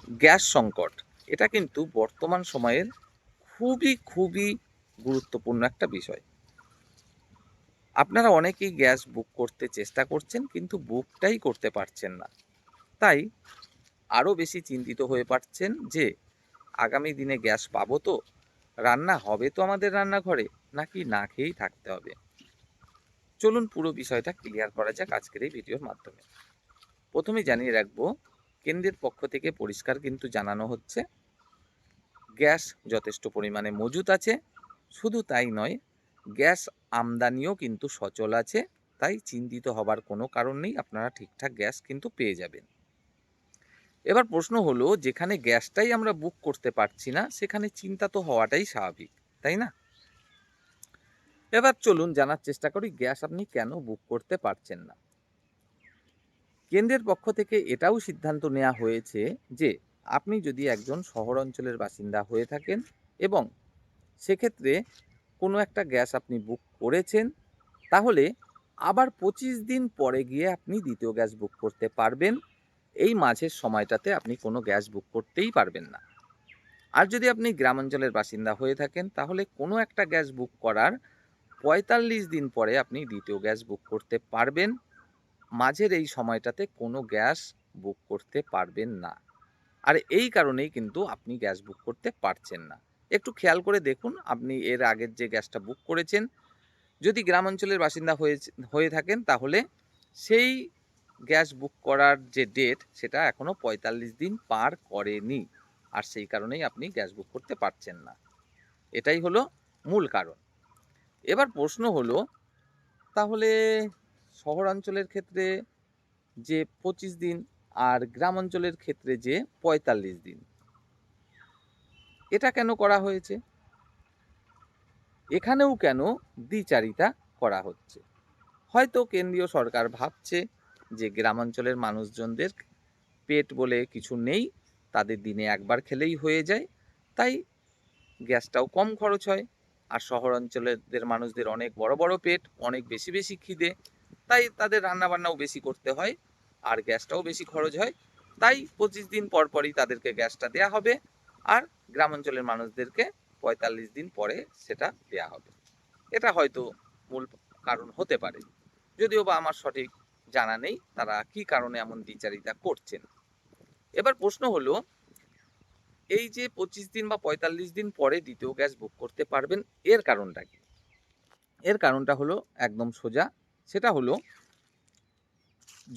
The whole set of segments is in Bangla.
গ্যাস সংকট এটা কিন্তু বর্তমান সময়ের খুবই গুরুত্বপূর্ণ একটা বিষয়। আপনারা অনেকেই গ্যাস বুক করতে চেষ্টা করছেন কিন্তু বুকটাই করতে পারছেন না। তাই আরও বেশি চিন্তিত হয়ে পারছেন যে আগামী দিনে গ্যাস পাবো তো, রান্না হবে তো আমাদের রান্নাঘরে, নাকি না খেয়েই থাকতে হবে। চলুন পুরো বিষয়টা ক্লিয়ার করা যাক আজকের এই ভিডিওর মাধ্যমে। প্রথমেই জানিয়ে রাখবো, কেন্দ্রের পক্ষ থেকে পরিষ্কার কিন্তু জানানো হচ্ছে গ্যাস যথেষ্ট পরিমাণে মজুত আছে। শুধু তাই নয়, গ্যাস আমদানিও কিন্তু সচল আছে। তাই চিন্তিত হবার কোনো কারণ নেই, আপনারা ঠিকঠাক গ্যাস কিন্তু পেয়ে যাবেন। এবার প্রশ্ন হলো, যেখানে গ্যাসটাই আমরা বুক করতে পারছি না সেখানে চিন্তা তো হওয়াটাই স্বাভাবিক, তাই না? এবার চলুন জানার চেষ্টা করি গ্যাস আপনি কেন বুক করতে পারছেন না। কেন্দ্রের পক্ষ থেকে এটাও সিদ্ধান্ত নেওয়া হয়েছে যে আপনি যদি একজন শহর অঞ্চলের বাসিন্দা হয়ে থাকেন এবং সেক্ষেত্রে কোনো একটা গ্যাস আপনি বুক করেছেন, তাহলে আবার 25 দিন পরে গিয়ে আপনি দ্বিতীয় গ্যাস বুক করতে পারবেন। এই মাঝের সময়টাতে আপনি কোনো গ্যাস বুক করতেই পারবেন না। আর যদি আপনি গ্রামাঞ্চলের বাসিন্দা হয়ে থাকেন, তাহলে কোনো একটা গ্যাস বুক করার 45 দিন পরে আপনি দ্বিতীয় গ্যাস বুক করতে পারবেন। মাঝের এই সময়টাতে কোনো গ্যাস বুক করতে পারবেন না। আর এই কারণেই কিন্তু আপনি গ্যাস বুক করতে পারছেন না। একটু খেয়াল করে দেখুন, আপনি এর আগের যে গ্যাসটা বুক করেছেন, যদি গ্রামাঞ্চলের বাসিন্দা হয়ে থাকেন, তাহলে সেই গ্যাস বুক করার যে ডেট সেটা এখনও 45 দিন পার করেনি। আর সেই কারণেই আপনি গ্যাস বুক করতে পারছেন না। এটাই হলো মূল কারণ। এবার প্রশ্ন হলো, তাহলে শহরাঞ্চলের ক্ষেত্রে যে 25 দিন আর গ্রাম অঞ্চলের ক্ষেত্রে যে 45 দিন, এটা কেন করা হয়েছে? এখানেও কেন দ্বিচারিতা করা হচ্ছে? হয়তো কেন্দ্রীয় সরকার ভাবছে যে গ্রামাঞ্চলের মানুষজনদের পেট বলে কিছু নেই, তাদের দিনে একবার খেলেই হয়ে যায়, তাই গ্যাসটাও কম খরচ হয়। আর শহর অঞ্চলের মানুষদের অনেক বড় বড় পেট, অনেক বেশি খিদে, তাই তাদের রান্নাবান্নাও বেশি করতে হয় আর গ্যাসটাও বেশি খরচ হয়। তাই 25 দিন পর পরই তাদেরকে গ্যাসটা দেয়া হবে, আর গ্রামাঞ্চলের মানুষদেরকে 45 দিন পরে সেটা দেয়া হবে। এটা হয়তো মূল কারণ হতে পারে, যদিও বা আমার সঠিক জানা নেই তারা কি কারণে এমন দ্বিচারিতা করছেন। এবার প্রশ্ন হলো, এই যে 25 দিন বা 45 দিন পরে দ্বিতীয় গ্যাস বুক করতে পারবেন, এর কারণটা কি? এর কারণটা হলো একদম সোজা। সেটা হলো,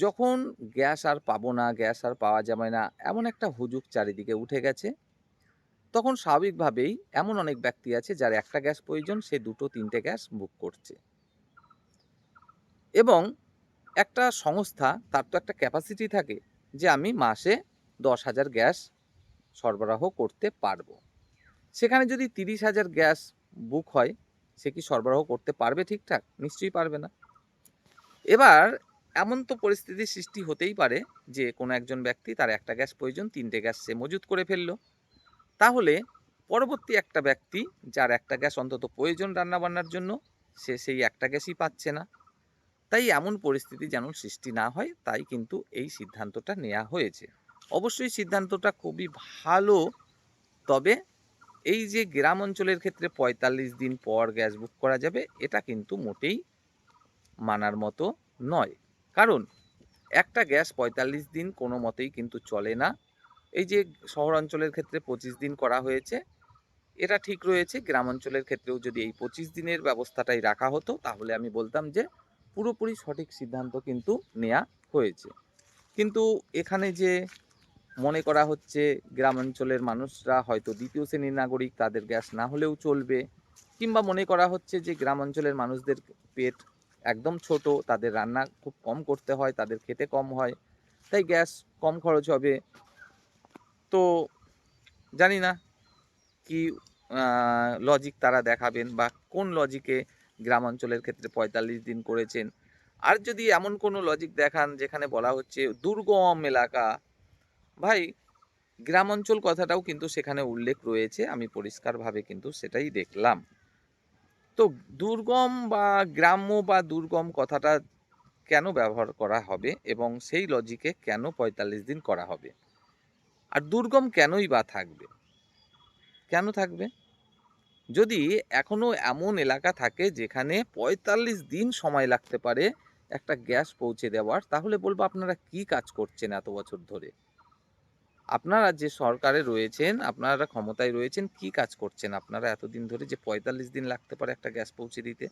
যখন গ্যাস আর পাবো না, গ্যাস আর পাওয়া যাবে না, এমন একটা হুজুগ চারিদিকে উঠে গেছে, তখন স্বাভাবিকভাবেই এমন অনেক ব্যক্তি আছে যার একটা গ্যাস প্রয়োজন, সে 2-3টে গ্যাস বুক করছে। এবং একটা সংস্থা, তার তো একটা ক্যাপাসিটি থাকে যে আমি মাসে 10,000 গ্যাস সরবরাহ করতে পারবো। সেখানে যদি 30,000 গ্যাস বুক হয়, সে কি সরবরাহ করতে পারবে ঠিকঠাক? নিশ্চয়ই পারবে না। এবার এমন তো পরিস্থিতির সৃষ্টি হতেই পারে যে কোনো একজন ব্যক্তি, তার একটা গ্যাস প্রয়োজন, 3টে গ্যাস সে মজুত করে ফেললো। তাহলে পরবর্তী একটা ব্যক্তি, যার একটা গ্যাস অন্তত প্রয়োজন রান্নাবান্নার জন্য, সে সেই একটা গ্যাসই পাচ্ছে না। তাই এমন পরিস্থিতি যেন সৃষ্টি না হয়, তাই কিন্তু এই সিদ্ধান্তটা নেওয়া হয়েছে। অবশ্যই সিদ্ধান্তটা খুবই ভালো। তবে এই যে গ্রাম অঞ্চলের ক্ষেত্রে 45 দিন পর গ্যাস বুক করা যাবে, এটা কিন্তু মোটেই মানার মতো নয়। কারণ একটা গ্যাস 45 দিন কোনো মতেই কিন্তু চলে না। এই যে শহর অঞ্চলের ক্ষেত্রে 25 দিন করা হয়েছে, এটা ঠিক রয়েছে। গ্রাম অঞ্চলের ক্ষেত্রেও যদি এই 25 দিনের ব্যবস্থাটাই রাখা হতো, তাহলে আমি বলতাম যে পুরোপুরি সঠিক সিদ্ধান্ত কিন্তু নেওয়া হয়েছে। কিন্তু এখানে যে মনে করা হচ্ছে গ্রামাঞ্চলের মানুষরা হয়তো দ্বিতীয় শ্রেণীর নাগরিক, তাদের গ্যাস না হলেও চলবে, কিংবা মনে করা হচ্ছে যে গ্রামাঞ্চলের মানুষদের পেট একদম ছোট, তাদের রান্না খুব কম করতে হয়, তাদের খেতে কম হয়, তাই গ্যাস কম খরচ হবে। তো জানি না কি লজিক তারা দেখাবেন, বা কোন লজিকে গ্রামাঞ্চলের ক্ষেত্রে 45 দিন করেছেন। আর যদি এমন কোনো লজিক দেখান যেখানে বলা হচ্ছে দুর্গম এলাকা, ভাই গ্রামাঞ্চল কথাটাও কিন্তু সেখানে উল্লেখ রয়েছে, আমি পরিষ্কারভাবে কিন্তু সেটাই দেখলাম। তো দুর্গম বা গ্রাম্য বা দুর্গম কথাটা কেন ব্যবহার করা হবে এবং সেই লজিকে কেন 45 দিন করা হবে? আর দুর্গম কেনই বা থাকবে? কেন থাকবে? যদি এখনো এমন এলাকা থাকে যেখানে ৪৫ দিন সময় লাগতে পারে একটা গ্যাস পৌঁছে দেওয়ার, তাহলে বলবো আপনারা কি কাজ করছেন এত বছর ধরে? আপনারা যে সরকারে রয়েছেন, আপনারা ক্ষমতায় রয়েছেন, কি কাজ করছেন আপনারা এতদিন ধরে যে ৪৫ দিন লাগতে পারে একটা গ্যাস পৌঁছে দিতে?